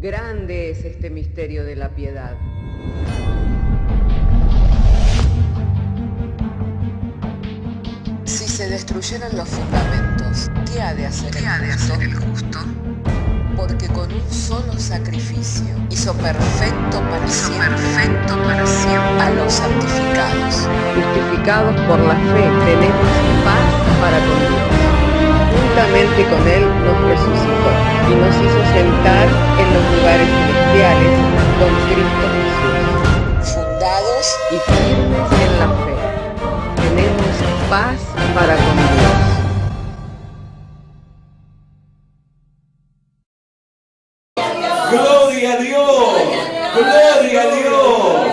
Grande es este misterio de la piedad. Si se destruyeran los fundamentos, ¿qué ha de hacer el justo? Porque con un solo sacrificio hizo perfecto para siempre a los santificados. Justificados por la fe, tenemos paz para con Dios. Juntamente con Él nos resucitó y nos hizo sentar en los lugares celestiales con Cristo Jesús. Fundados y firmes en la fe, tenemos paz para con Dios. ¡Gloria a Dios! ¡Gloria a Dios!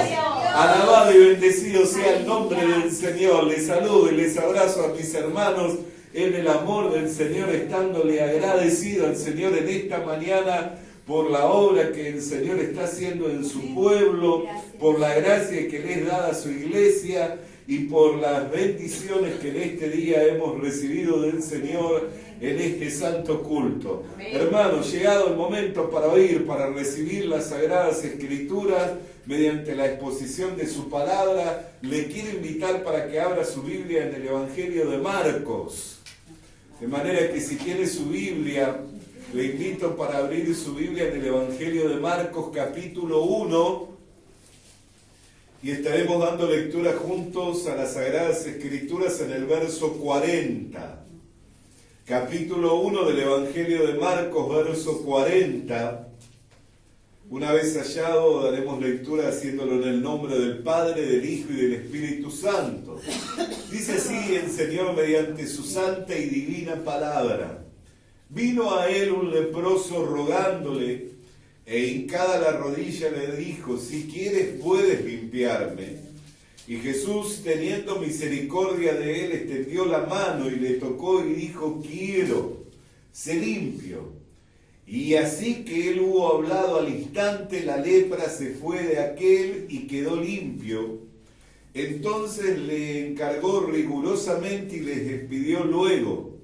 Alabado y bendecido sea el nombre del Señor. Les saludo y les abrazo a mis hermanos en el amor del Señor, estándole agradecido al Señor en esta mañana por la obra que el Señor está haciendo en su pueblo, por la gracia que le es dada a su iglesia y por las bendiciones que en este día hemos recibido del Señor en este santo culto. Hermanos, llegado el momento para oír, para recibir las Sagradas Escrituras mediante la exposición de su palabra, le quiero invitar para que abra su Biblia en el Evangelio de Marcos. De manera que si tiene su Biblia, le invito para abrir su Biblia en el Evangelio de Marcos, capítulo 1, y estaremos dando lectura juntos a las Sagradas Escrituras en el verso 40. Capítulo 1 del Evangelio de Marcos, verso 40. Una vez hallado, daremos lectura haciéndolo en el nombre del Padre, del Hijo y del Espíritu Santo. Dice así el Señor mediante su santa y divina palabra. Vino a él un leproso rogándole, e hincada la rodilla le dijo: si quieres puedes limpiarme. Y Jesús, teniendo misericordia de él, extendió la mano y le tocó y dijo: quiero, sé limpio. Y así que él hubo hablado, al instante la lepra se fue de aquel y quedó limpio. Entonces le encargó rigurosamente y les despidió luego.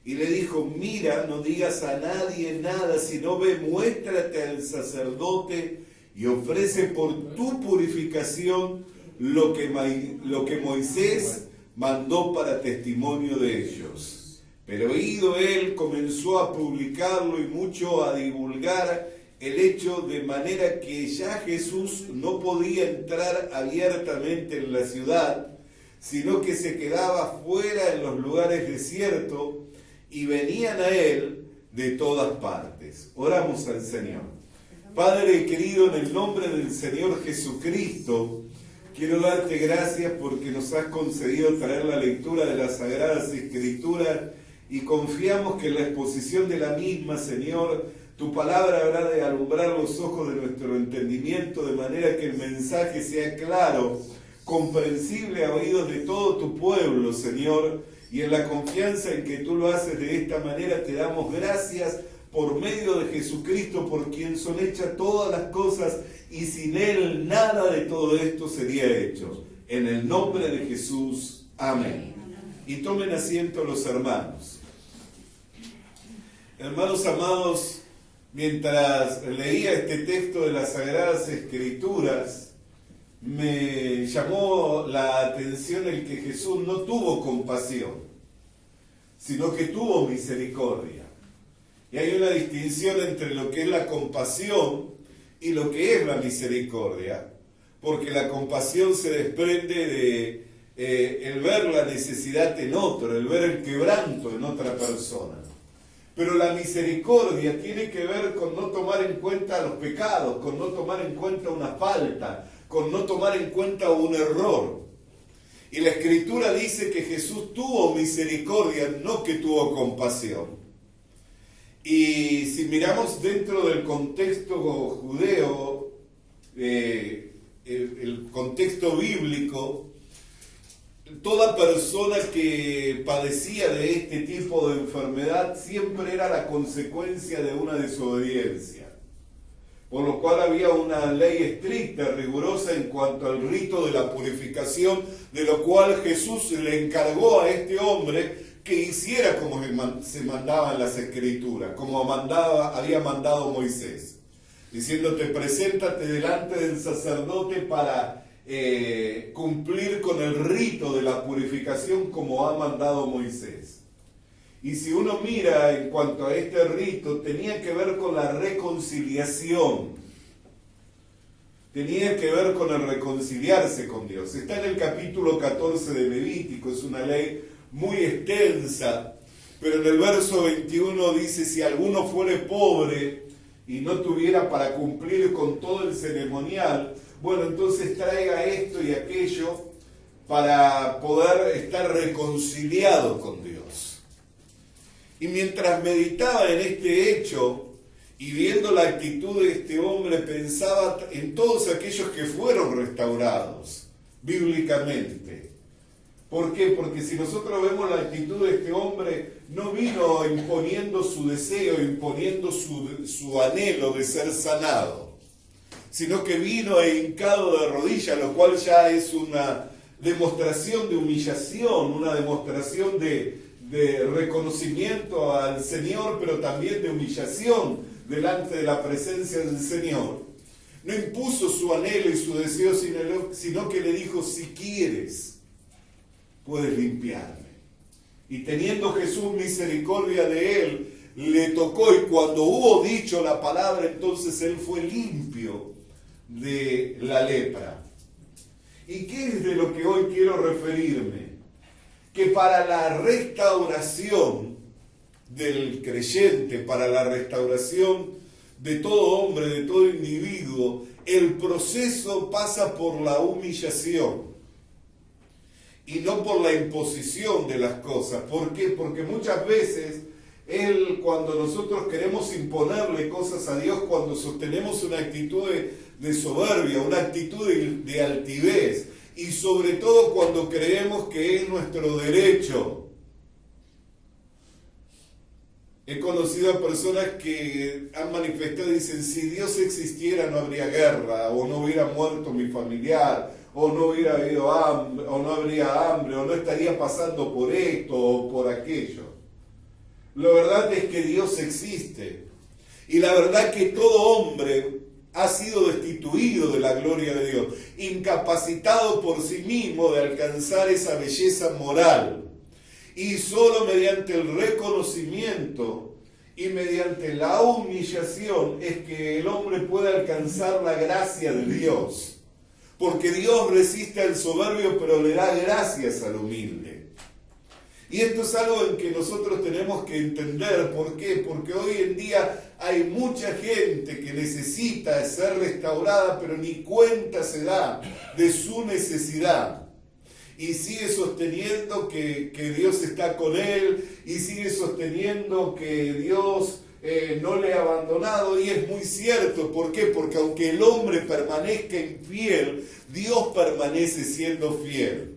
Y le dijo: mira, no digas a nadie nada, sino ve, muéstrate al sacerdote y ofrece por tu purificación lo que Moisés mandó para testimonio de ellos. Pero ido él, comenzó a publicarlo y mucho a divulgar el hecho, de manera que ya Jesús no podía entrar abiertamente en la ciudad, sino que se quedaba fuera en los lugares desiertos, y venían a él de todas partes. Oramos al Señor. Padre querido, en el nombre del Señor Jesucristo, quiero darte gracias porque nos has concedido traer la lectura de las Sagradas Escrituras, y confiamos que en la exposición de la misma, Señor, tu palabra habrá de alumbrar los ojos de nuestro entendimiento, de manera que el mensaje sea claro, comprensible a oídos de todo tu pueblo, Señor, y en la confianza en que tú lo haces de esta manera, te damos gracias por medio de Jesucristo, por quien son hechas todas las cosas, y sin Él nada de todo esto sería hecho. En el nombre de Jesús, amén. Y tomen asiento los hermanos. Hermanos amados, mientras leía este texto de las Sagradas Escrituras, me llamó la atención el que Jesús no tuvo compasión, sino que tuvo misericordia. Y hay una distinción entre lo que es la compasión y lo que es la misericordia, porque la compasión se desprende de el ver la necesidad en otro, el ver el quebranto en otra persona. Pero la misericordia tiene que ver con no tomar en cuenta los pecados, con no tomar en cuenta una falta, con no tomar en cuenta un error. Y la Escritura dice que Jesús tuvo misericordia, no que tuvo compasión. Y si miramos dentro del contexto judeo, el contexto bíblico, toda persona que padecía de este tipo de enfermedad siempre era la consecuencia de una desobediencia. Por lo cual había una ley estricta, rigurosa en cuanto al rito de la purificación, de lo cual Jesús le encargó a este hombre que hiciera como se mandaba en las Escrituras, como había mandado Moisés. diciéndote, preséntate delante del sacerdote para cumplir con el rito de la purificación como ha mandado Moisés. Y si uno mira en cuanto a este rito, tenía que ver con la reconciliación. Tenía que ver con el reconciliarse con Dios. Está en el capítulo 14 de Levítico, es una ley muy extensa, pero en el verso 21 dice, si alguno fuere pobre y no tuviera para cumplir con todo el ceremonial, bueno, entonces traiga esto y aquello para poder estar reconciliado con Dios. Y mientras meditaba en este hecho y viendo la actitud de este hombre, pensaba en todos aquellos que fueron restaurados bíblicamente. ¿Por qué? Porque si nosotros vemos la actitud de este hombre, no vino imponiendo su deseo, imponiendo su anhelo de ser sanado, sino que vino hincado de rodillas, lo cual ya es una demostración de humillación, una demostración de reconocimiento al Señor, pero también de humillación delante de la presencia del Señor. No impuso su anhelo y su deseo, sino que le dijo, si quieres, puedes limpiarme. Y teniendo Jesús misericordia de él, le tocó, y cuando hubo dicho la palabra, entonces él fue limpio de la lepra. ¿Y qué es de lo que hoy quiero referirme? Que para la restauración del creyente, para la restauración de todo hombre, de todo individuo, el proceso pasa por la humillación y no por la imposición de las cosas. ¿Por qué? Porque muchas veces cuando nosotros queremos imponerle cosas a Dios, cuando sostenemos una actitud de soberbia, una actitud de altivez, y sobre todo cuando creemos que es nuestro derecho. He conocido a personas que han manifestado y dicen, si Dios existiera no habría guerra, o no hubiera muerto mi familiar, o no hubiera habido hambre, o no habría hambre, o no estaría pasando por esto o por aquello. La verdad es que Dios existe, y la verdad que todo hombre ha sido destituido de la gloria de Dios, incapacitado por sí mismo de alcanzar esa belleza moral. Y solo mediante el reconocimiento y mediante la humillación es que el hombre puede alcanzar la gracia de Dios. Porque Dios resiste al soberbio, pero le da gracias al humilde. Y esto es algo en que nosotros tenemos que entender. ¿Por qué? Porque hoy en día hay mucha gente que necesita ser restaurada, pero ni cuenta se da de su necesidad. Y sigue sosteniendo que Dios está con él, y sigue sosteniendo que Dios no le ha abandonado, y es muy cierto. ¿Por qué? Porque aunque el hombre permanezca infiel, Dios permanece siendo fiel.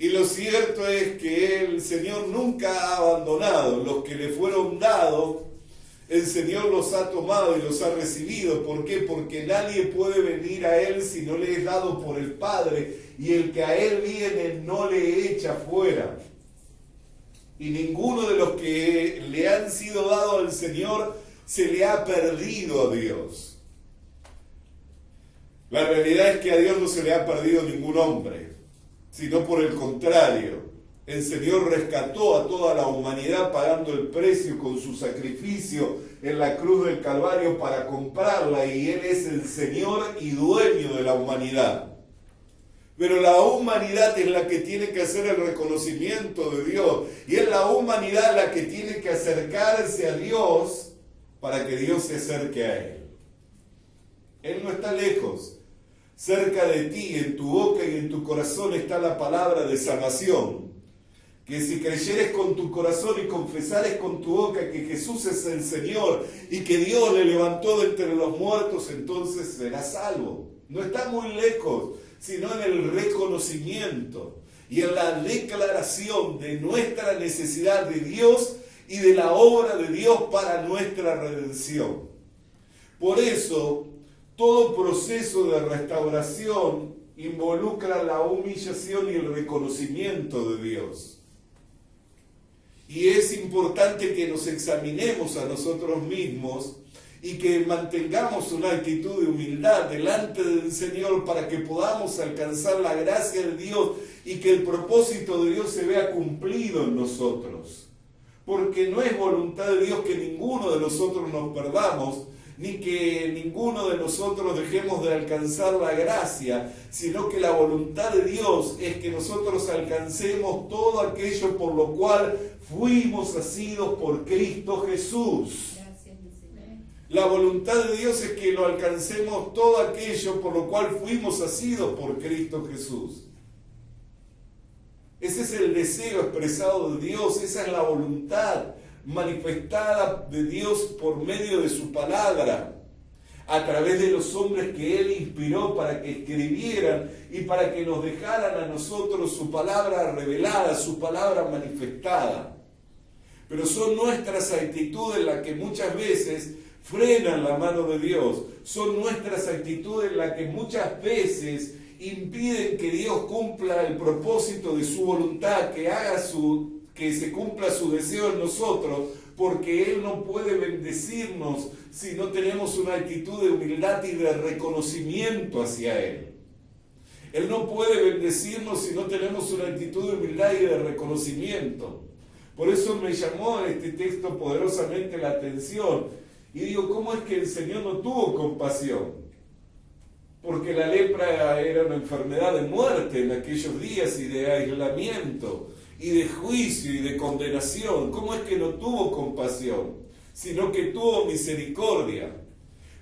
Y lo cierto es que el Señor nunca ha abandonado. Los que le fueron dados, el Señor los ha tomado y los ha recibido. ¿Por qué? Porque nadie puede venir a Él si no le es dado por el Padre, y el que a Él viene no le echa fuera. Y ninguno de los que le han sido dados al Señor se le ha perdido a Dios. La realidad es que a Dios no se le ha perdido ningún hombre, sino por el contrario. El Señor rescató a toda la humanidad pagando el precio con su sacrificio en la cruz del Calvario para comprarla, y Él es el Señor y dueño de la humanidad. Pero la humanidad es la que tiene que hacer el reconocimiento de Dios, y es la humanidad la que tiene que acercarse a Dios para que Dios se acerque a Él. Él no está lejos. Cerca de ti, en tu boca y en tu corazón, está la palabra de salvación. Que si creyeres con tu corazón y confesares con tu boca que Jesús es el Señor y que Dios le levantó de entre los muertos, entonces serás salvo. No está muy lejos, sino en el reconocimiento y en la declaración de nuestra necesidad de Dios y de la obra de Dios para nuestra redención. Por eso, todo proceso de restauración involucra la humillación y el reconocimiento de Dios. Y es importante que nos examinemos a nosotros mismos y que mantengamos una actitud de humildad delante del Señor para que podamos alcanzar la gracia de Dios y que el propósito de Dios se vea cumplido en nosotros. Porque no es voluntad de Dios que ninguno de nosotros nos perdamos, ni que ninguno de nosotros dejemos de alcanzar la gracia, sino que la voluntad de Dios es que nosotros alcancemos todo aquello por lo cual fuimos asidos por Cristo Jesús. La voluntad de Dios es que lo alcancemos todo aquello por lo cual fuimos asidos por Cristo Jesús. Ese es el deseo expresado de Dios, esa es la voluntad manifestada de Dios por medio de su palabra, a través de los hombres que Él inspiró para que escribieran y para que nos dejaran a nosotros su palabra revelada, su palabra manifestada. Pero son nuestras actitudes las que muchas veces frenan la mano de Dios, son nuestras actitudes las que muchas veces impiden que Dios cumpla el propósito de su voluntad, que se cumpla su deseo en nosotros, porque Él no puede bendecirnos si no tenemos una actitud de humildad y de reconocimiento hacia Él. Él no puede bendecirnos si no tenemos una actitud de humildad y de reconocimiento. Por eso me llamó este texto poderosamente la atención. Y digo, ¿cómo es que el Señor no tuvo compasión? Porque la lepra era una enfermedad de muerte en aquellos días y de aislamiento y de juicio y de condenación. ¿Cómo es que no tuvo compasión? Sino que tuvo misericordia.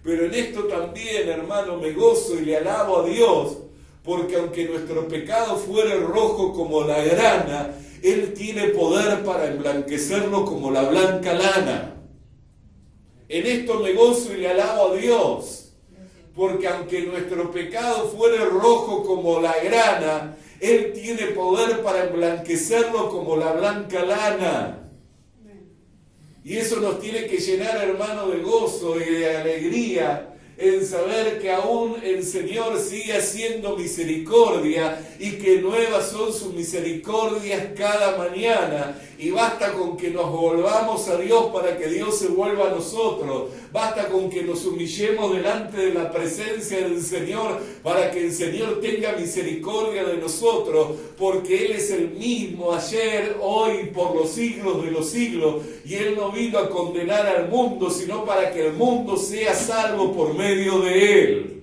Pero en esto también, hermano, me gozo y le alabo a Dios, porque aunque nuestro pecado fuera rojo como la grana, Él tiene poder para emblanquecerlo como la blanca lana. En esto me gozo y le alabo a Dios, porque aunque nuestro pecado fuera rojo como la grana, Él tiene poder para emblanquecerlo como la blanca lana. Y eso nos tiene que llenar, hermano, de gozo y de alegría en saber que aún el Señor sigue haciendo misericordia y que nuevas son sus misericordias cada mañana. Y basta con que nos volvamos a Dios para que Dios se vuelva a nosotros. Basta con que nos humillemos delante de la presencia del Señor para que el Señor tenga misericordia de nosotros, porque Él es el mismo ayer, hoy, por los siglos de los siglos. Y Él no vino a condenar al mundo, sino para que el mundo sea salvo por medio de Él.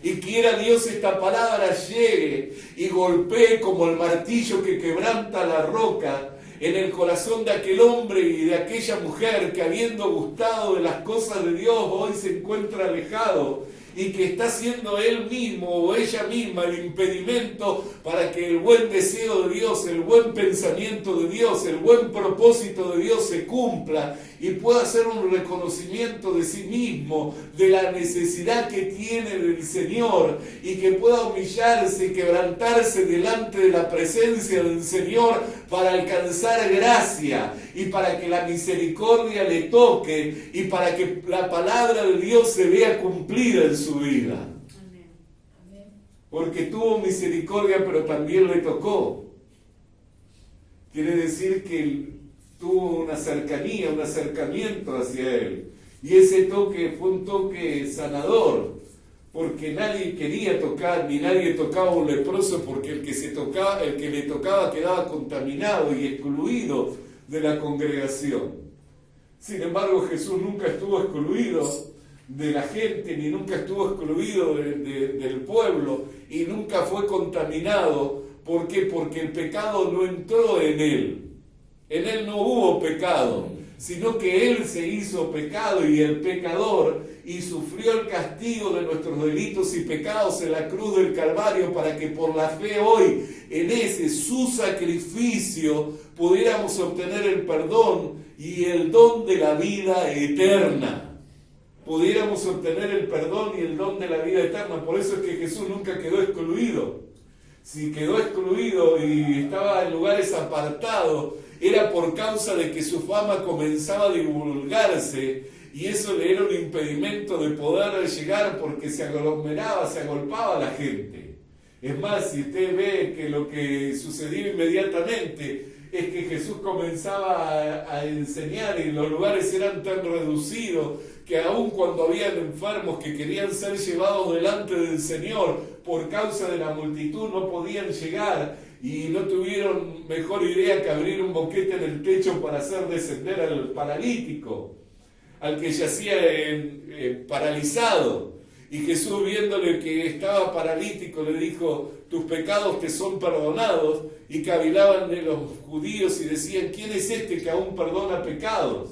Y quiera Dios esta palabra llegue y golpee como el martillo que quebranta la roca en el corazón de aquel hombre y de aquella mujer que, habiendo gustado de las cosas de Dios, hoy se encuentra alejado y que está siendo él mismo o ella misma el impedimento para que el buen deseo de Dios, el buen pensamiento de Dios, el buen propósito de Dios se cumpla y pueda hacer un reconocimiento de sí mismo, de la necesidad que tiene del Señor, y que pueda humillarse y quebrantarse delante de la presencia del Señor para alcanzar gracia y para que la misericordia le toque y para que la palabra de Dios se vea cumplida en su vida. Porque tuvo misericordia, pero también le tocó. Quiere decir que tuvo una cercanía, un acercamiento hacia Él. Y ese toque fue un toque sanador, porque nadie quería tocar, ni nadie tocaba a un leproso, porque el que le tocaba quedaba contaminado y excluido de la congregación. Sin embargo, Jesús nunca estuvo excluido de la gente, ni nunca estuvo excluido del pueblo, y nunca fue contaminado. ¿Por qué? Porque el pecado no entró en Él. En Él no hubo pecado, sino que Él se hizo pecado y el pecador, y sufrió el castigo de nuestros delitos y pecados en la cruz del Calvario, para que por la fe hoy, en ese su sacrificio, pudiéramos obtener el perdón y el don de la vida eterna. Pudiéramos obtener el perdón y el don de la vida eterna. Por eso es que Jesús nunca quedó excluido. Si quedó excluido y estaba en lugares apartados, era por causa de que su fama comenzaba a divulgarse, y eso le era un impedimento de poder llegar, porque se aglomeraba, se agolpaba la gente. Es más, si usted ve que lo que sucedió inmediatamente es que Jesús comenzaba a enseñar y los lugares eran tan reducidos que aun cuando habían enfermos que querían ser llevados delante del Señor, por causa de la multitud no podían llegar y no tuvieron mejor idea que abrir un boquete en el techo para hacer descender al paralítico, al que yacía paralizado. Y Jesús, viéndole que estaba paralítico, le dijo: tus pecados te son perdonados. Y cavilaban de los judíos y decían: ¿quién es este que aún perdona pecados?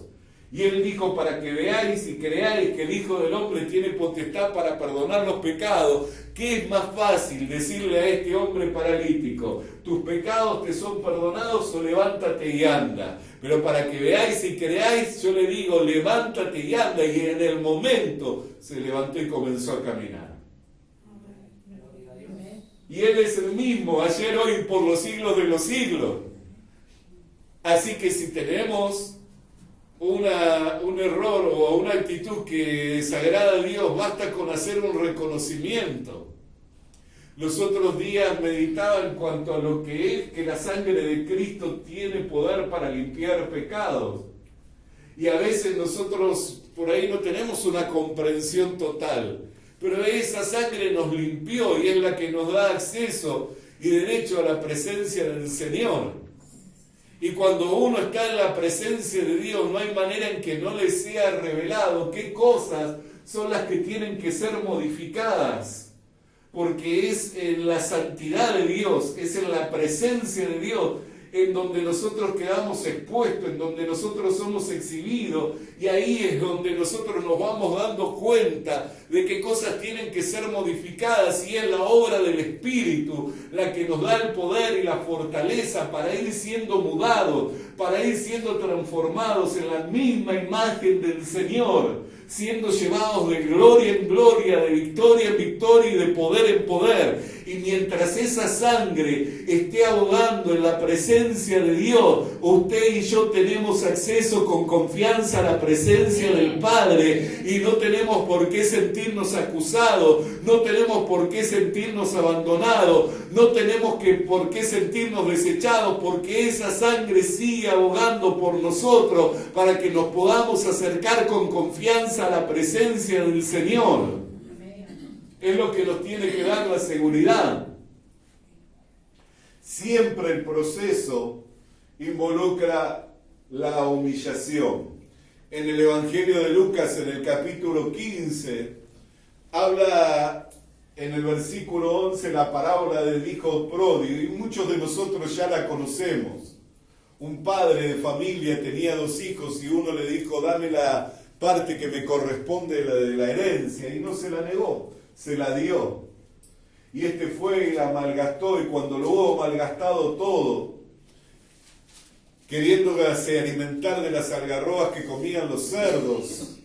Y él dijo: para que veáis y creáis que el Hijo del Hombre tiene potestad para perdonar los pecados. ¿Qué es más fácil decirle a este hombre paralítico: tus pecados te son perdonados, o levántate y anda? Pero para que veáis y creáis, yo le digo: levántate y anda. Y en el momento se levantó y comenzó a caminar. Y Él es el mismo, ayer, hoy, por los siglos de los siglos. Así que si tenemos un error o una actitud que desagrada a Dios, basta con hacer un reconocimiento. Los otros días meditaba en cuanto a lo que es que la sangre de Cristo tiene poder para limpiar pecados. Y a veces nosotros por ahí no tenemos una comprensión total, pero esa sangre nos limpió y es la que nos da acceso y derecho a la presencia del Señor. Y cuando uno está en la presencia de Dios, no hay manera en que no le sea revelado qué cosas son las que tienen que ser modificadas. Porque es en la santidad de Dios, es en la presencia de Dios, en donde nosotros quedamos expuestos, en donde nosotros somos exhibidos, y ahí es donde nosotros nos vamos dando cuenta de qué cosas tienen que ser modificadas, y es la obra del Espíritu la que nos da el poder y la fortaleza para ir siendo mudados, para ir siendo transformados en la misma imagen del Señor, siendo llevados de gloria en gloria, de victoria en victoria y de poder en poder. Y mientras esa sangre esté ahogando en la presencia de Dios, usted y yo tenemos acceso con confianza a la presencia del Padre, y no tenemos por qué sentirnos acusados, no tenemos por qué sentirnos abandonados, no tenemos por qué sentirnos desechados, porque esa sangre sigue ahogando por nosotros para que nos podamos acercar con confianza a la presencia del Señor. Es lo que nos tiene que dar la seguridad. Siempre el proceso involucra la humillación. En el Evangelio de Lucas, en el capítulo 15, habla en el versículo 11 la parábola del hijo pródigo, y muchos de nosotros ya la conocemos. Un padre de familia tenía 2 hijos y uno le dijo: dame la parte que me corresponde de la herencia, y no se la negó, se la dio. Y este fue y la malgastó, y cuando lo hubo malgastado todo, queriéndose alimentar de las algarrobas que comían los cerdos,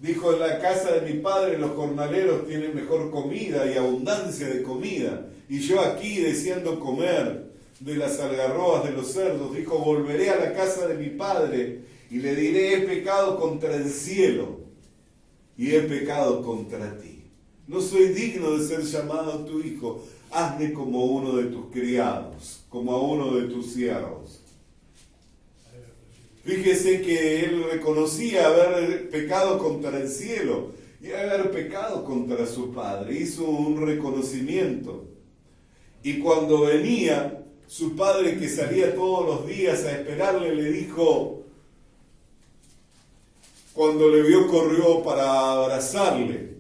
dijo: en la casa de mi padre los jornaleros tienen mejor comida y abundancia de comida, y yo aquí deseando comer de las algarrobas de los cerdos. Dijo: volveré a la casa de mi padre y le diré: he pecado contra el cielo y he pecado contra ti. No soy digno de ser llamado tu hijo. Hazme como uno de tus criados, como a uno de tus siervos. Fíjese que él reconocía haber pecado contra el cielo y haber pecado contra su padre. Hizo un reconocimiento. Y cuando venía, su padre, que salía todos los días a esperarle, le dijo, cuando le vio, corrió para abrazarle.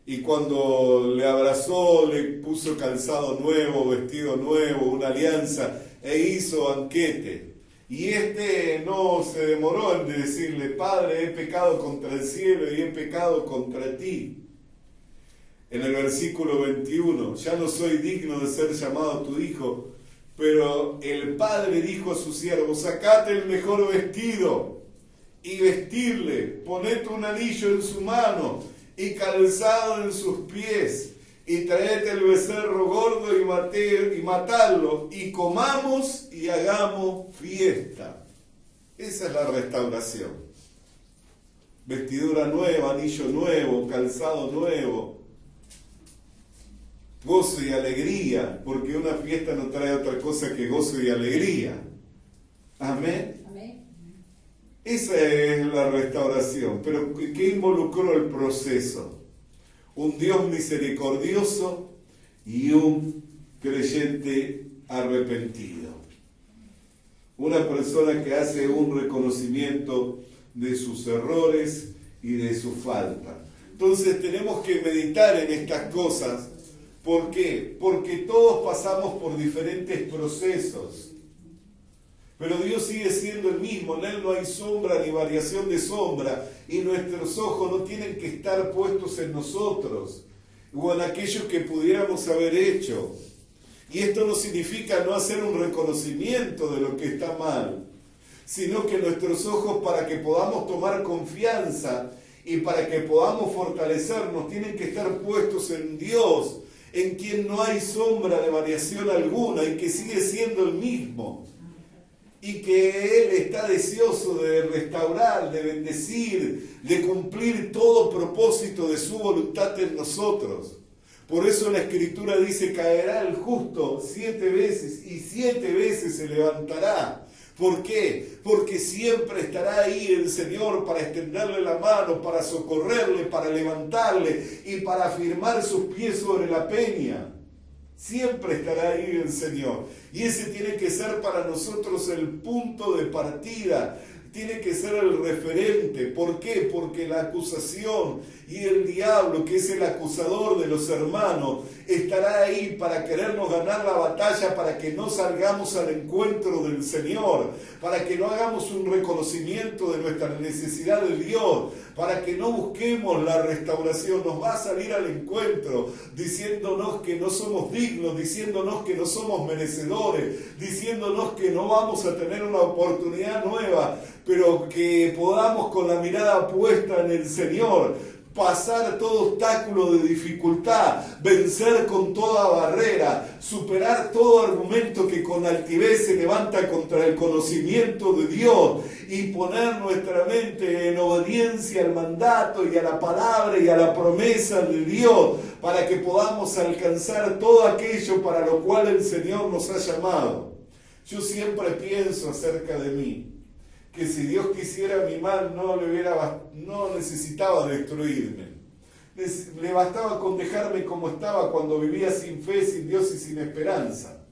Y cuando le abrazó, le puso calzado nuevo, vestido nuevo, una alianza, e hizo banquete. Y no se demoró en decirle: Padre, he pecado contra el cielo y he pecado contra ti. En el versículo 21, ya no soy digno de ser llamado tu hijo, pero el padre dijo a su siervo: sacate el mejor vestido y vestirle, ponete un anillo en su mano y calzado en sus pies, y traete el becerro gordo y matadlo, y comamos y hagamos fiesta. Esa es la restauración. Vestidura nueva, anillo nuevo, calzado nuevo, gozo y alegría, porque una fiesta no trae otra cosa que gozo y alegría. Amén. Esa es la restauración. Pero ¿qué involucró el proceso? Un Dios misericordioso y un creyente arrepentido. Una persona que hace un reconocimiento de sus errores y de su falta. Entonces tenemos que meditar en estas cosas. ¿Por qué? Porque todos pasamos por diferentes procesos. Pero Dios sigue siendo el mismo, en Él no hay sombra ni variación de sombra, y nuestros ojos no tienen que estar puestos en nosotros o en aquello que pudiéramos haber hecho. Y esto no significa no hacer un reconocimiento de lo que está mal, sino que nuestros ojos, para que podamos tomar confianza y para que podamos fortalecernos, tienen que estar puestos en Dios, en quien no hay sombra de variación alguna y que sigue siendo el mismo. Y que Él está deseoso de restaurar, de bendecir, de cumplir todo propósito de su voluntad en nosotros. Por eso la Escritura dice, caerá el justo 7 veces y 7 veces se levantará. ¿Por qué? Porque siempre estará ahí el Señor para extenderle la mano, para socorrerle, para levantarle y para afirmar sus pies sobre la peña. Siempre estará ahí el Señor. Y ese tiene que ser para nosotros el punto de partida. Tiene que ser el referente. ¿Por qué? Porque la acusación y el diablo, que es el acusador de los hermanos, estará ahí para querernos ganar la batalla, para que no salgamos al encuentro del Señor, para que no hagamos un reconocimiento de nuestra necesidad de Dios, para que no busquemos la restauración. Nos va a salir al encuentro diciéndonos que no somos dignos, diciéndonos que no somos merecedores, diciéndonos que no vamos a tener una oportunidad nueva, pero que podamos, con la mirada puesta en el Señor, pasar todo obstáculo de dificultad, vencer con toda barrera, superar todo argumento que con altivez se levanta contra el conocimiento de Dios y poner nuestra mente en obediencia al mandato y a la palabra y a la promesa de Dios, para que podamos alcanzar todo aquello para lo cual el Señor nos ha llamado. Yo siempre pienso acerca de mí, que si Dios quisiera mi mal no necesitaba destruirme. Le bastaba con dejarme como estaba cuando vivía sin fe, sin Dios y sin esperanza.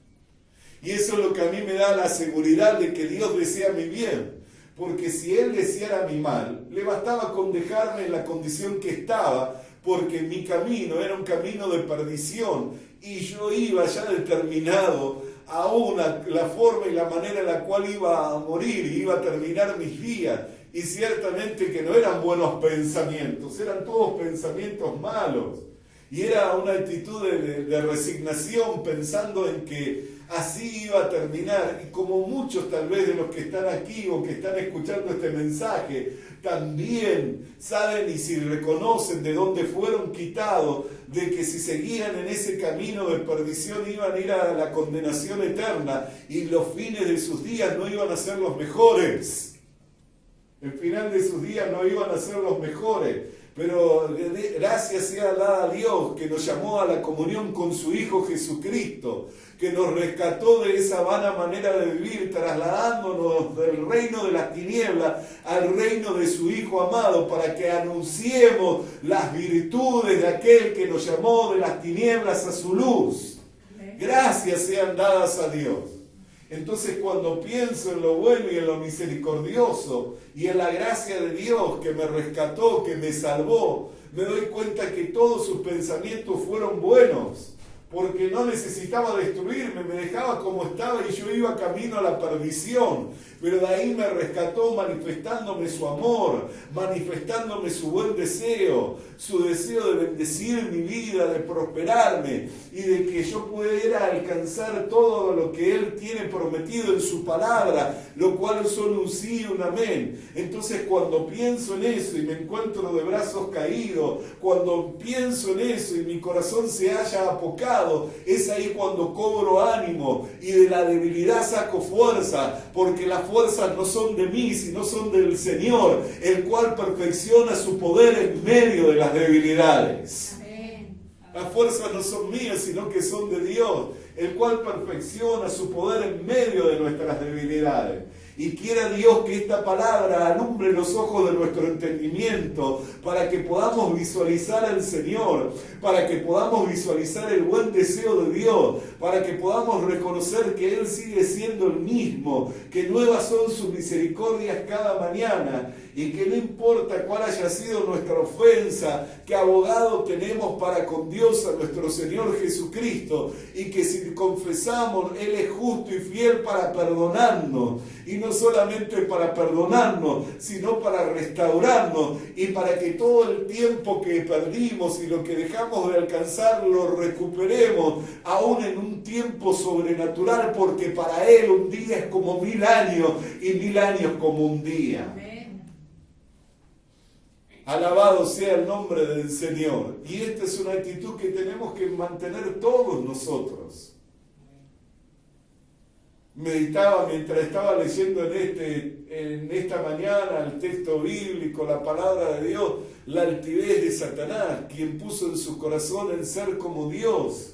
Y eso es lo que a mí me da la seguridad de que Dios desea mi bien. Porque si Él deseara mi mal, le bastaba con dejarme en la condición que estaba, porque mi camino era un camino de perdición y yo iba ya determinado aún la forma y la manera en la cual iba a morir y iba a terminar mis días. Y ciertamente que no eran buenos pensamientos, eran todos pensamientos malos. Y era una actitud de resignación, pensando en que así iba a terminar. Y como muchos tal vez de los que están aquí o que están escuchando este mensaje, también saben y si reconocen de dónde fueron quitados, de que si seguían en ese camino de perdición iban a ir a la condenación eterna y los fines de sus días no iban a ser los mejores. El final de sus días no iban a ser los mejores. Pero gracias sea dada a Dios que nos llamó a la comunión con su Hijo Jesucristo, que nos rescató de esa vana manera de vivir, trasladándonos del reino de las tinieblas al reino de su Hijo amado, para que anunciemos las virtudes de aquel que nos llamó de las tinieblas a su luz. Gracias sean dadas a Dios. Entonces, cuando pienso en lo bueno y en lo misericordioso y en la gracia de Dios que me rescató, que me salvó, me doy cuenta que todos sus pensamientos fueron buenos, porque no necesitaba destruirme, me dejaba como estaba y yo iba camino a la perdición. Pero de ahí me rescató manifestándome su amor, manifestándome su buen deseo, su deseo de bendecir mi vida, de prosperarme y de que yo pudiera alcanzar todo lo que Él tiene prometido en su palabra, lo cual son un sí y un amén. Entonces, cuando pienso en eso y me encuentro de brazos caídos, cuando pienso en eso y mi corazón se haya apocado, es ahí cuando cobro ánimo y de la debilidad saco fuerza, porque las fuerzas no son de mí, sino son del Señor, el cual perfecciona su poder en medio de las debilidades. Amén. Las fuerzas no son mías, sino que son de Dios, el cual perfecciona su poder en medio de nuestras debilidades. Y quiera Dios que esta palabra alumbre los ojos de nuestro entendimiento para que podamos visualizar al Señor, para que podamos visualizar el buen deseo de Dios, para que podamos reconocer que Él sigue siendo el mismo, que nuevas son sus misericordias cada mañana y que no importa cuál haya sido nuestra ofensa, que abogado tenemos para con Dios a nuestro Señor Jesucristo y que si confesamos Él es justo y fiel para perdonarnos. Y no solamente para perdonarnos, sino para restaurarnos y para que todo el tiempo que perdimos y lo que dejamos de alcanzar lo recuperemos, aún en un tiempo sobrenatural, porque para Él un día es como 1000 años y 1000 años como un día. Amén. Alabado sea el nombre del Señor. Y esta es una actitud que tenemos que mantener todos nosotros. Meditaba mientras estaba leyendo en esta mañana el texto bíblico, la palabra de Dios, la altivez de Satanás, quien puso en su corazón el ser como Dios.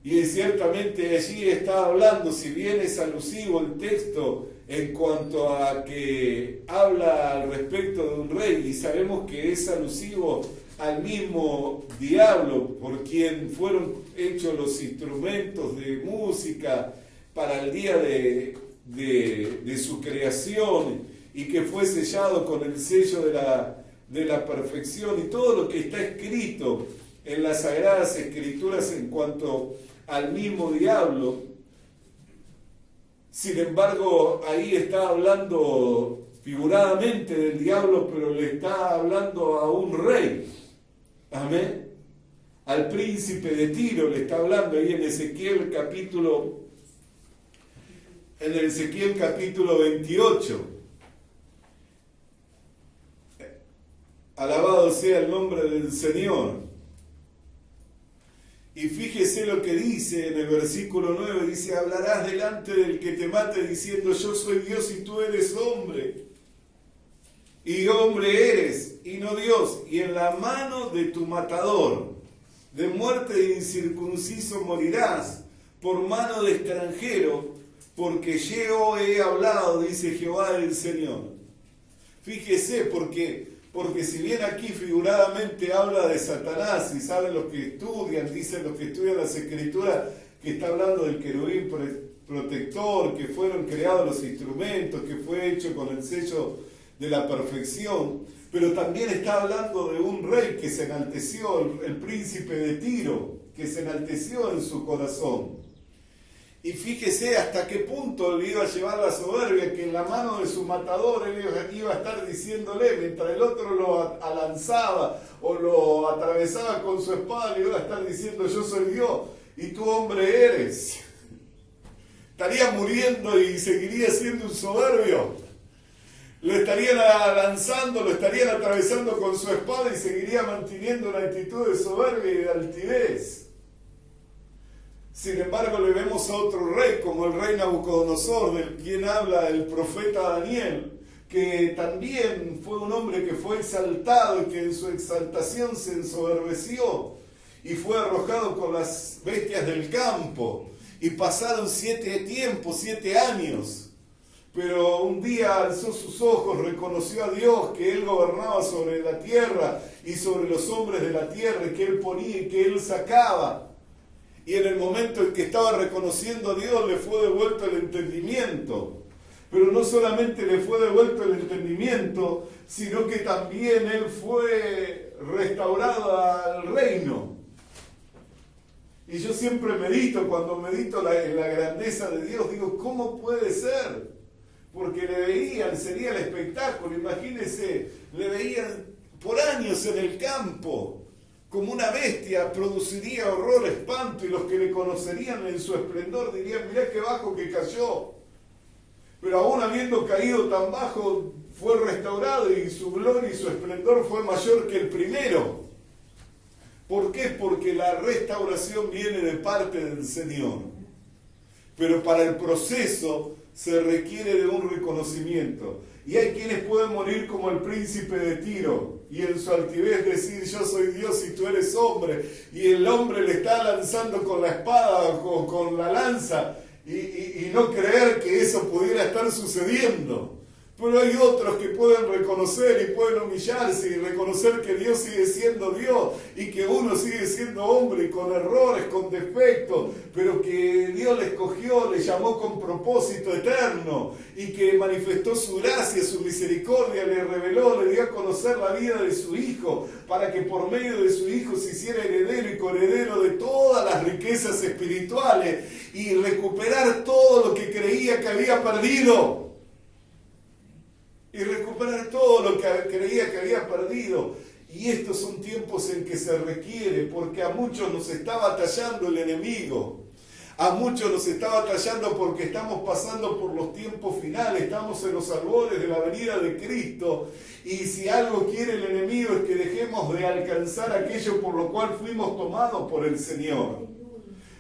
Y ciertamente allí estaba hablando, si bien es alusivo el texto en cuanto a que habla al respecto de un rey, y sabemos que es alusivo al mismo diablo por quien fueron hechos los instrumentos de música para el día de su creación y que fue sellado con el sello de la perfección y todo lo que está escrito en las Sagradas Escrituras en cuanto al mismo diablo. Sin embargo, ahí está hablando figuradamente del diablo, pero le está hablando a un rey. Amén. Al príncipe de Tiro le está hablando ahí en Ezequiel capítulo 28. Alabado sea el nombre del Señor. Y fíjese lo que dice en el versículo 9, dice: hablarás delante del que te mate diciendo: yo soy Dios y tú eres hombre. Y hombre eres, y no Dios, y en la mano de tu matador, de muerte de incircunciso morirás, por mano de extranjero, porque yo he hablado, dice Jehová el Señor. Fíjese, porque si bien aquí figuradamente habla de Satanás, y saben los que estudian, dicen los que estudian las Escrituras, que está hablando del querubín protector, que fueron creados los instrumentos, que fue hecho con el sello de la perfección, pero también está hablando de un rey que se enalteció, el príncipe de Tiro, que se enalteció en su corazón. Y fíjese hasta qué punto le iba a llevar la soberbia, que en la mano de su matador él iba a estar diciéndole, mientras el otro lo alanzaba o lo atravesaba con su espada, le iba a estar diciendo: yo soy Dios y tú hombre eres. Estaría muriendo y seguiría siendo un soberbio. Lo estarían lanzando, lo estarían atravesando con su espada y seguiría manteniendo una actitud de soberbia y de altivez. Sin embargo, le vemos a otro rey, como el rey Nabucodonosor, del quien habla el profeta Daniel, que también fue un hombre que fue exaltado y que en su exaltación se ensoberbeció y fue arrojado con las bestias del campo. Y pasaron 7 años. Pero un día alzó sus ojos, reconoció a Dios, que Él gobernaba sobre la tierra y sobre los hombres de la tierra, que Él ponía y que Él sacaba. Y en el momento en que estaba reconociendo a Dios, le fue devuelto el entendimiento. Pero no solamente le fue devuelto el entendimiento, sino que también Él fue restaurado al reino. Y yo siempre medito, cuando medito en la grandeza de Dios, digo: ¿cómo puede ser? Porque le veían, sería el espectáculo, imagínense, le veían por años en el campo, como una bestia, produciría horror, espanto, y los que le conocerían en su esplendor dirían: mirá qué bajo que cayó. Pero aún habiendo caído tan bajo, fue restaurado y su gloria y su esplendor fue mayor que el primero. ¿Por qué? Porque la restauración viene de parte del Señor. Pero para el proceso se requiere de un reconocimiento. Y hay quienes pueden morir como el príncipe de Tiro y en su altivez decir: yo soy Dios y tú eres hombre. Y el hombre le está lanzando con la espada o con la lanza y no creer que eso pudiera estar sucediendo. Pero hay otros que pueden reconocer y pueden humillarse y reconocer que Dios sigue siendo Dios y que uno sigue siendo hombre con errores, con defectos, pero que Dios le escogió, le llamó con propósito eterno y que manifestó su gracia, su misericordia, le reveló, le dio a conocer la vida de su Hijo para que por medio de su Hijo se hiciera heredero y coheredero de todas las riquezas espirituales y recuperar todo lo que creía que había perdido. Y recuperar todo lo que creía que había perdido. Y estos son tiempos en que se requiere, porque a muchos nos está batallando el enemigo. A muchos nos está batallando porque estamos pasando por los tiempos finales, estamos en los albores de la venida de Cristo. Y si algo quiere el enemigo es que dejemos de alcanzar aquello por lo cual fuimos tomados por el Señor.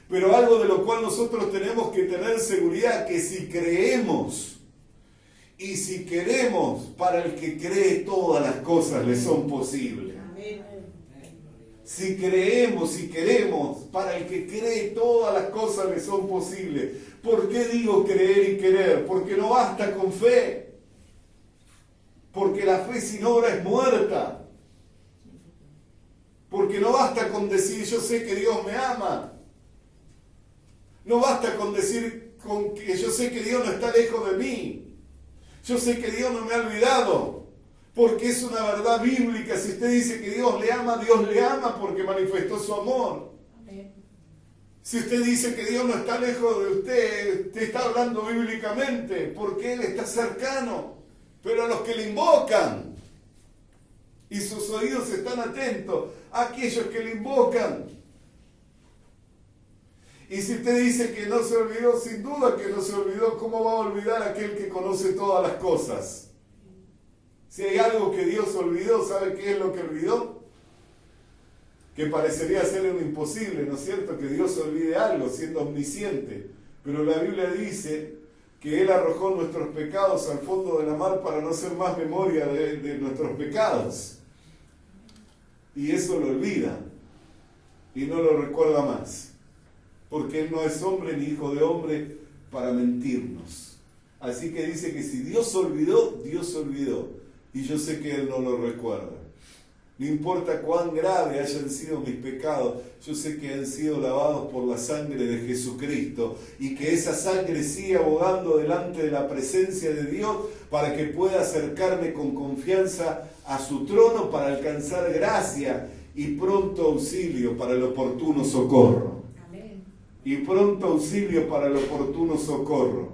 Pero algo de lo cual nosotros tenemos que tener seguridad, que si creemos, y si queremos, para el que cree todas las cosas le son posibles. Si creemos, si queremos, para el que cree todas las cosas le son posibles. ¿Por qué digo creer y querer? Porque no basta con fe. Porque la fe sin obra es muerta. Porque no basta con decir yo sé que Dios me ama. No basta con decir que yo sé que Dios no está lejos de mí. Yo sé que Dios no me ha olvidado, porque es una verdad bíblica. Si usted dice que Dios le ama porque manifestó su amor. Amén. Si usted dice que Dios no está lejos de usted está hablando bíblicamente, porque Él está cercano. Pero a los que le invocan, y sus oídos están atentos a aquellos que le invocan. Y si usted dice que no se olvidó, sin duda que no se olvidó, ¿cómo va a olvidar aquel que conoce todas las cosas? Si hay algo que Dios olvidó, ¿sabe qué es lo que olvidó? Que parecería ser un imposible, ¿no es cierto? Que Dios olvide algo, siendo omnisciente. Pero la Biblia dice que Él arrojó nuestros pecados al fondo de la mar para no hacer más memoria de nuestros pecados. Y eso lo olvida y no lo recuerda más. Porque Él no es hombre ni hijo de hombre para mentirnos. Así que dice que si Dios olvidó, Dios olvidó. Y yo sé que Él no lo recuerda. No importa cuán grave hayan sido mis pecados, yo sé que han sido lavados por la sangre de Jesucristo y que esa sangre sigue abogando delante de la presencia de Dios para que pueda acercarme con confianza a su trono para alcanzar gracia y pronto auxilio para el oportuno socorro. Y pronto auxilio para el oportuno socorro.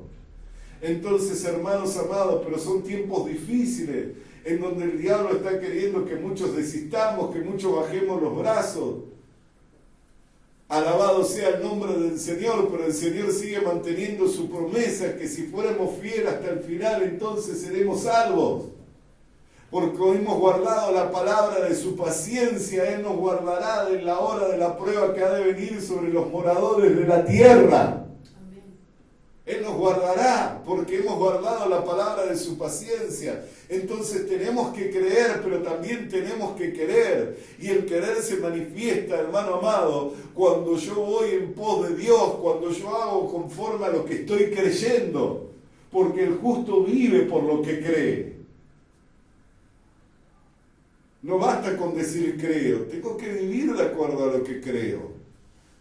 Entonces, hermanos amados, pero son tiempos difíciles, en donde el diablo está queriendo que muchos desistamos, que muchos bajemos los brazos. Alabado sea el nombre del Señor, pero el Señor sigue manteniendo su promesa, que si fuéramos fieles hasta el final, entonces seremos salvos. Porque hemos guardado la palabra de su paciencia, Él nos guardará en la hora de la prueba que ha de venir sobre los moradores de la tierra. Amén. Él nos guardará porque hemos guardado la palabra de su paciencia. Entonces tenemos que creer, pero también tenemos que querer. Y el querer se manifiesta, hermano amado, cuando yo voy en pos de Dios, cuando yo hago conforme a lo que estoy creyendo. Porque el justo vive por lo que cree. No basta con decir creo, tengo que vivir de acuerdo a lo que creo.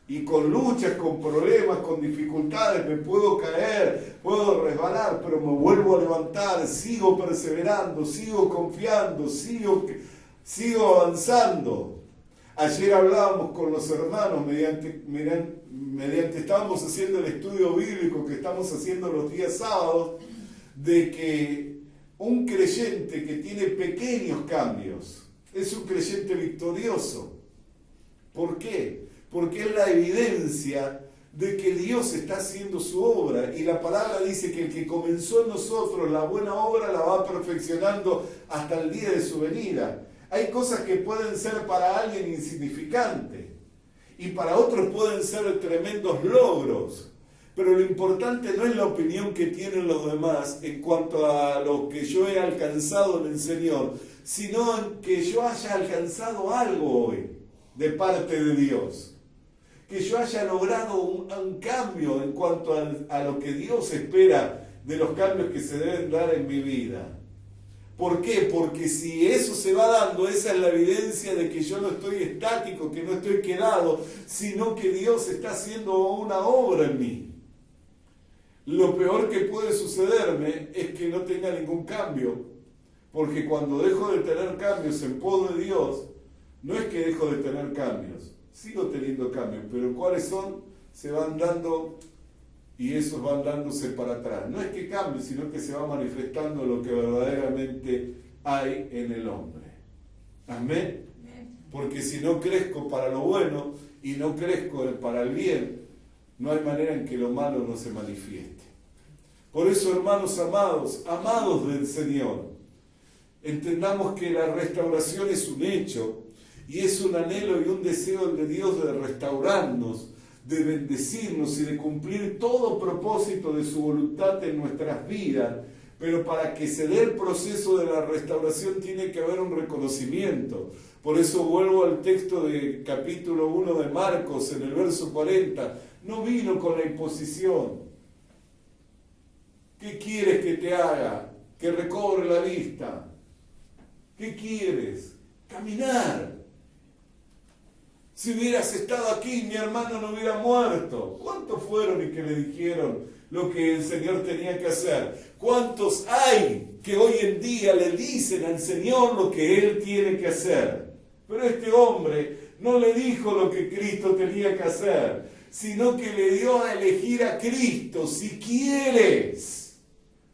Y con luchas, con problemas, con dificultades, me puedo caer, puedo resbalar, pero me vuelvo a levantar, sigo perseverando, sigo confiando, sigo avanzando. Ayer hablábamos con los hermanos mediante estábamos haciendo el estudio bíblico que estamos haciendo los días sábados, de que un creyente que tiene pequeños cambios es un creyente victorioso. ¿Por qué? Porque es la evidencia de que Dios está haciendo su obra, y la palabra dice que el que comenzó en nosotros la buena obra la va perfeccionando hasta el día de su venida. Hay cosas que pueden ser para alguien insignificantes y para otros pueden ser tremendos logros, pero lo importante no es la opinión que tienen los demás en cuanto a lo que yo he alcanzado en el Señor, sino en que yo haya alcanzado algo hoy de parte de Dios. que yo haya logrado un cambio en cuanto a lo que Dios espera de los cambios que se deben dar en mi vida. ¿Por qué? Porque si eso se va dando, esa es la evidencia de que yo no estoy estático, que no estoy quedado, sino que Dios está haciendo una obra en mí. Lo peor que puede sucederme es que no tenga ningún cambio, porque cuando dejo de tener cambios en pos de Dios, no es que dejo de tener cambios, sigo teniendo cambios, pero ¿cuáles son? Se van dando y esos van dándose para atrás. No es que cambie, sino que se va manifestando lo que verdaderamente hay en el hombre. Amén. Porque si no crezco para lo bueno y no crezco para el bien, no hay manera en que lo malo no se manifieste. Por eso, hermanos amados, amados del Señor, entendamos que la restauración es un hecho y es un anhelo y un deseo de Dios de restaurarnos, de bendecirnos y de cumplir todo propósito de su voluntad en nuestras vidas. Pero para que se dé el proceso de la restauración tiene que haber un reconocimiento. Por eso vuelvo al texto de capítulo 1 de Marcos, en el verso 40. No vino con la imposición. ¿Qué quieres que te haga? Que recobre la vista. ¿Qué quieres? Caminar. Si hubieras estado aquí, mi hermano no hubiera muerto. ¿Cuántos fueron y que le dijeron lo que el Señor tenía que hacer? ¿Cuántos hay que hoy en día le dicen al Señor lo que Él tiene que hacer? Pero este hombre no le dijo lo que Cristo tenía que hacer, sino que le dio a elegir a Cristo, si quieres.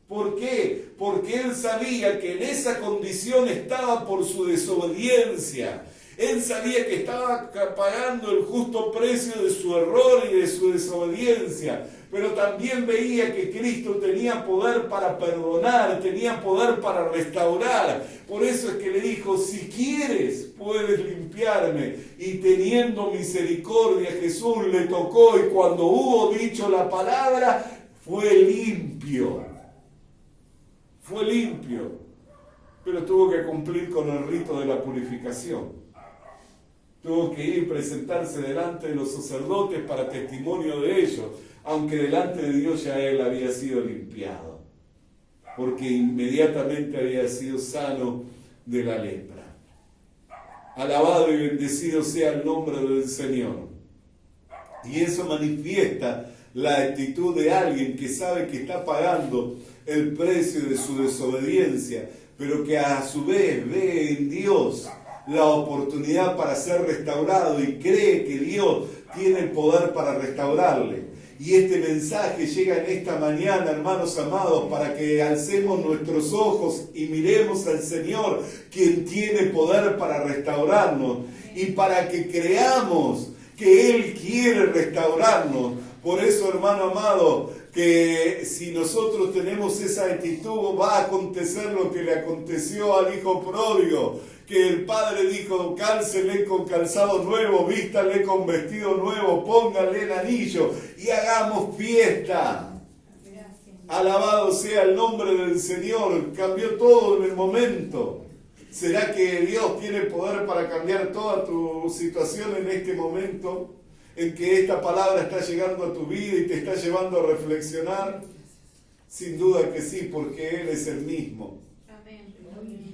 ¿Por qué? Porque Él sabía que en esa condición estaba por su desobediencia. Él sabía que estaba pagando el justo precio de su error y de su desobediencia, pero también veía que Cristo tenía poder para perdonar, tenía poder para restaurar. Por eso es que le dijo, si quieres, puedes limpiarme. Y teniendo misericordia, Jesús le tocó y cuando hubo dicho la palabra, fue limpio. Fue limpio, pero tuvo que cumplir con el rito de la purificación. Tuvo que ir y presentarse delante de los sacerdotes para testimonio de ellos, aunque delante de Dios ya él había sido limpiado, porque inmediatamente había sido sano de la lepra. Alabado y bendecido sea el nombre del Señor. Y eso manifiesta la actitud de alguien que sabe que está pagando el precio de su desobediencia, pero que a su vez ve en Dios la oportunidad para ser restaurado y cree que Dios tiene el poder para restaurarle. Y este mensaje llega en esta mañana, hermanos amados, para que alcemos nuestros ojos y miremos al Señor, quien tiene poder para restaurarnos, y para que creamos que Él quiere restaurarnos. Por eso, hermano amado, que si nosotros tenemos esa actitud, va a acontecer lo que le aconteció al hijo pródigo, que el padre dijo, cálcele con calzado nuevo, vístale con vestido nuevo, póngale el anillo y hagamos fiesta. Alabado sea el nombre del Señor. Cambió todo en el momento. ¿Será que Dios tiene poder para cambiar toda tu situación en este momento en que esta palabra está llegando a tu vida y te está llevando a reflexionar? Sin duda que sí, porque Él es el mismo.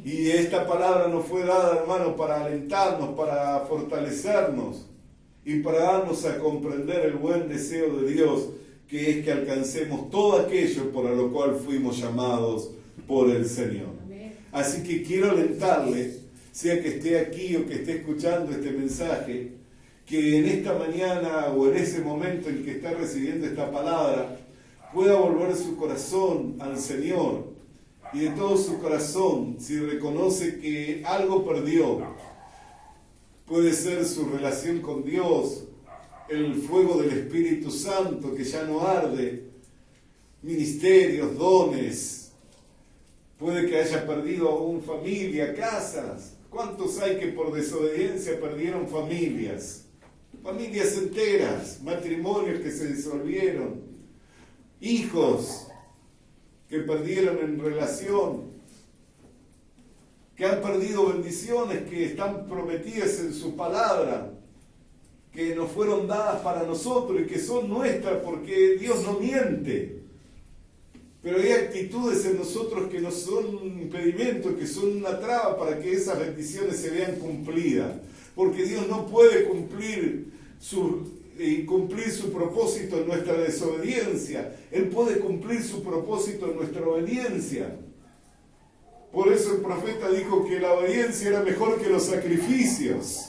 Y esta palabra nos fue dada, hermano, para alentarnos, para fortalecernos y para darnos a comprender el buen deseo de Dios, que es que alcancemos todo aquello por lo cual fuimos llamados por el Señor. Así que quiero alentarle, sea que esté aquí o que esté escuchando este mensaje, que en esta mañana o en ese momento en que está recibiendo esta palabra, pueda volver su corazón al Señor. Y de todo su corazón, si reconoce que algo perdió, puede ser su relación con Dios, el fuego del Espíritu Santo que ya no arde, ministerios, dones, puede que haya perdido aún familia, casas. ¿Cuántos hay que por desobediencia perdieron familias? Familias enteras, matrimonios que se disolvieron, hijos que perdieron en relación, que han perdido bendiciones que están prometidas en su palabra. que nos fueron dadas para nosotros y que son nuestras porque Dios no miente. Pero hay actitudes en nosotros que nos son un impedimento, que son una traba para que esas bendiciones se vean cumplidas. Porque Dios no puede cumplir su propósito en nuestra desobediencia. Él puede cumplir su propósito en nuestra obediencia. Por eso el profeta dijo que la obediencia era mejor que los sacrificios.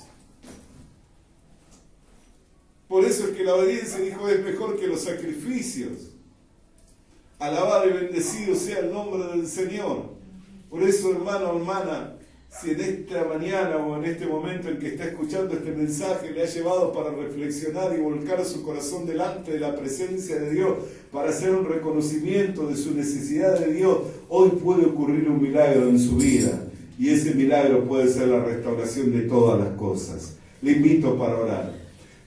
Por eso es que la obediencia, dijo, es mejor que los sacrificios. Alabado y bendecido sea el nombre del Señor. Por eso, hermano, hermana, si en esta mañana o en este momento en que está escuchando este mensaje le ha llevado para reflexionar y volcar su corazón delante de la presencia de Dios, para hacer un reconocimiento de su necesidad de Dios, hoy puede ocurrir un milagro en su vida. Y ese milagro puede ser la restauración de todas las cosas. Le invito para orar.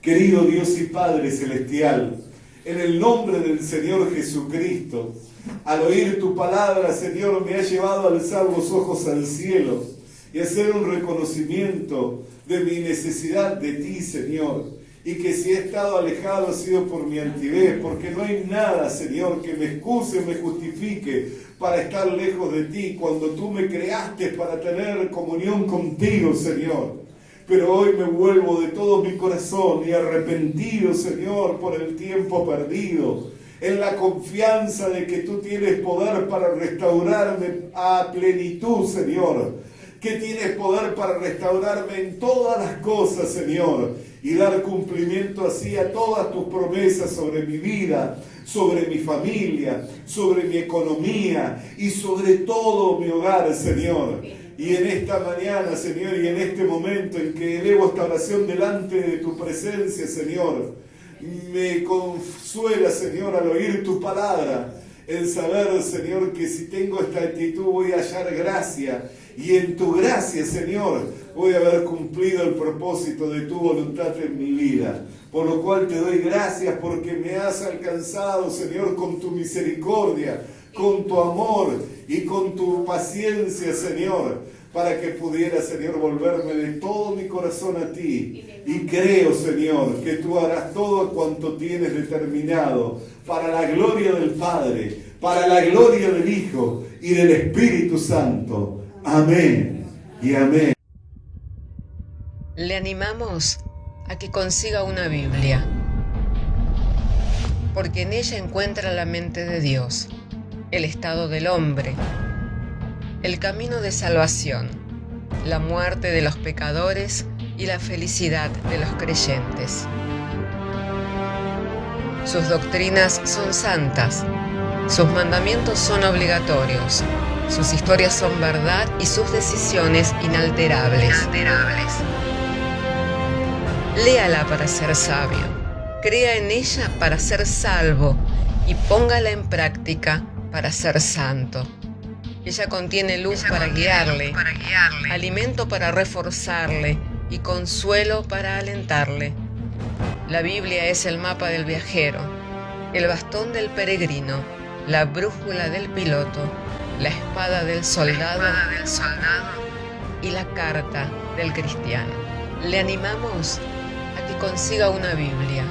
Querido Dios y Padre Celestial, en el nombre del Señor Jesucristo, al oír tu palabra, Señor, me ha llevado a alzar los ojos al cielo y hacer un reconocimiento de mi necesidad de ti, Señor, y que si he estado alejado ha sido por mi altivez, porque no hay nada, Señor, que me excuse, me justifique para estar lejos de ti, cuando tú me creaste para tener comunión contigo, Señor. Pero hoy me vuelvo de todo mi corazón y arrepentido, Señor, por el tiempo perdido, en la confianza de que tú tienes poder para restaurarme a plenitud, Señor, que tienes poder para restaurarme en todas las cosas, Señor, y dar cumplimiento así a todas tus promesas sobre mi vida, sobre mi familia, sobre mi economía y sobre todo mi hogar, Señor. Y en esta mañana, Señor, y en este momento en que elevo esta oración delante de tu presencia, Señor, me consuela, Señor, al oír tu palabra, el saber, Señor, que si tengo esta actitud voy a hallar gracia, y en tu gracia, Señor, voy a haber cumplido el propósito de tu voluntad en mi vida. Por lo cual te doy gracias porque me has alcanzado, Señor, con tu misericordia, con tu amor y con tu paciencia, Señor, para que pudiera, Señor, volverme de todo mi corazón a ti. Y creo, Señor, que tú harás todo cuanto tienes determinado para la gloria del Padre, para la gloria del Hijo y del Espíritu Santo. Amén y amén. Le animamos a que consiga una Biblia, porque en ella encuentra la mente de Dios, el estado del hombre, el camino de salvación, la muerte de los pecadores y la felicidad de los creyentes. Sus doctrinas son santas, sus mandamientos son obligatorios, sus historias son verdad y sus decisiones inalterables. Léala para ser sabio, crea en ella para ser salvo y póngala en práctica para ser santo. Ella contiene luz para guiarle, alimento para reforzarle y consuelo para alentarle. La Biblia es el mapa del viajero, el bastón del peregrino, la brújula del piloto, la espada del soldado y la carta del cristiano. Le animamos a que consiga una Biblia,